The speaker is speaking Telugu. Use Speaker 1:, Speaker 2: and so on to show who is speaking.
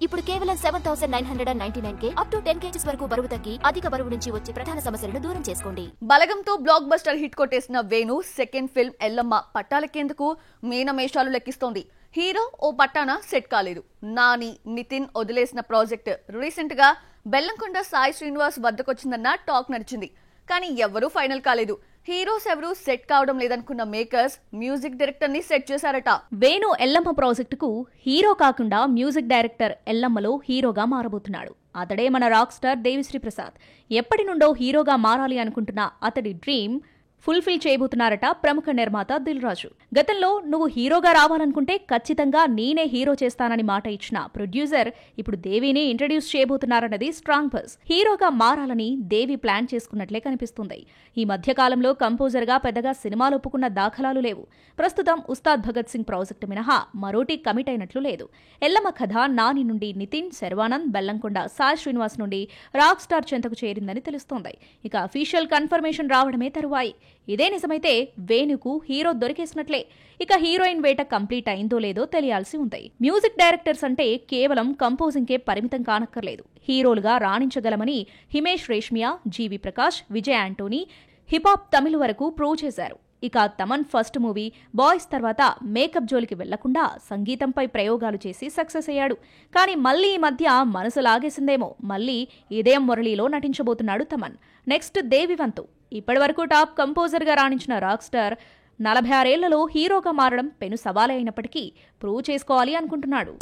Speaker 1: ఇప్పుడు కేవలం 7,999 అప్ టు 10 kgs వరకు బరువు తగ్గి అధిక బరువు నుంచి వచ్చే ప్రధాన సమస్యలను దూరం చేసుకోండి.
Speaker 2: బలగంతో బ్లాక్ బస్టర్ హిట్ కొట్టేసిన వేణు సెకండ్ ఫిల్మ్ ఎల్లమ్మ పట్టాలకేందుకు మీనమేషాలు లెక్కిస్తోంది. హీరో ఓ పట్టాన సెట్ కాలేదు. నాని, నితిన్ వదిలేసిన ప్రాజెక్ట్ రీసెంట్ గా బెల్లంకొండ సాయి శ్రీనివాస్ వద్దకొచ్చిందన్న టాక్ నడిచింది. కానీ ఎవరూ ఫైనల్ కాలేదు. హీరోస్ ఎవరూ సెట్ కావడం లేదనుకున్న మేకర్స్ మ్యూజిక్ డైరెక్టర్ ని సెట్ చేశారట.
Speaker 3: వేణు ఎల్లమ్మ ప్రాజెక్టుకు హీరో కాకుండా మ్యూజిక్ డైరెక్టర్ ఎల్లమ్మలో హీరోగా మారబోతున్నాడు. అతడే మన రాక్ స్టార్ దేవిశ్రీ ప్రసాద్. ఎప్పటి నుండో హీరోగా మారాలి అనుకుంటున్న అతడి డ్రీమ్ ఫుల్ఫిల్ చేయబోతున్నారట ప్రముఖ నిర్మాత దిల్ రాజు. గతంలో నువ్వు హీరోగా రావాలనుకుంటే ఖచ్చితంగా నేనే హీరో చేస్తానని మాట ఇచ్చిన ప్రొడ్యూసర్ ఇప్పుడు దేవిని ఇంట్రడ్యూస్ చేయబోతున్నారన్నది స్ట్రాంగ్ బజ్. హీరోగా మారాలని దేవి ప్లాన్ చేసుకున్నట్లే కనిపిస్తుంది. ఈ మధ్యకాలంలో కంపోజర్ గా పెద్దగా సినిమాలు ఒప్పుకున్న దాఖలాలు లేవు. ప్రస్తుతం ఉస్తాద్ భగత్ సింగ్ ప్రాజెక్టు మినహా మరోటి కమిట్ అయినట్లు లేదు. ఎల్లమ్మ కథ నాని నుండి నితిన్, శర్వానంద్, బెల్లంకొండ సాయి శ్రీనివాస్ నుండి రాక్ స్టార్ చెంతకు చేరిందని తెలుస్తోంది. ఇక అఫీషియల్ కన్ఫర్మేషన్ రావడమే తరువాయి. ఇదే నిజమైతే వేణుకు హీరో దొరికేసినట్లే. ఇక హీరోయిన్ వేట కంప్లీట్ అయిందో లేదో తెలియాల్సి ఉంది. మ్యూజిక్ డైరెక్టర్స్ అంటే కేవలం కంపోజింగ్కే పరిమితం కానక్కర్లేదు. హీరోలుగా రాణించగలమని హిమేష్ రేష్మియా, జీవి ప్రకాష్, విజయ్ యాంటోనీ హిపాప్ తమిళ వరకు ప్రూవ్ చేశారు. ఇక తమన్ ఫస్ట్ మూవీ బాయ్స్ తర్వాత మేకప్ జోలికి వెళ్లకుండా సంగీతంపై ప్రయోగాలు చేసి సక్సెస్ అయ్యాడు. కానీ మళ్లీ ఈ మధ్య మనసు లాగేసిందేమో. మళ్లీ ఇదే మురళీలో నటించబోతున్నాడు తమన్. నెక్స్ట్ దేవి వంతు. ఇప్పటివరకు టాప్ కంపోజర్గా రాణించిన రాక్ స్టార్ 46 ఏళ్లలో హీరోగా మారడం పెను సవాలే అయినప్పటికీ ప్రూవ్ చేసుకోవాలి అనుకుంటున్నాడు.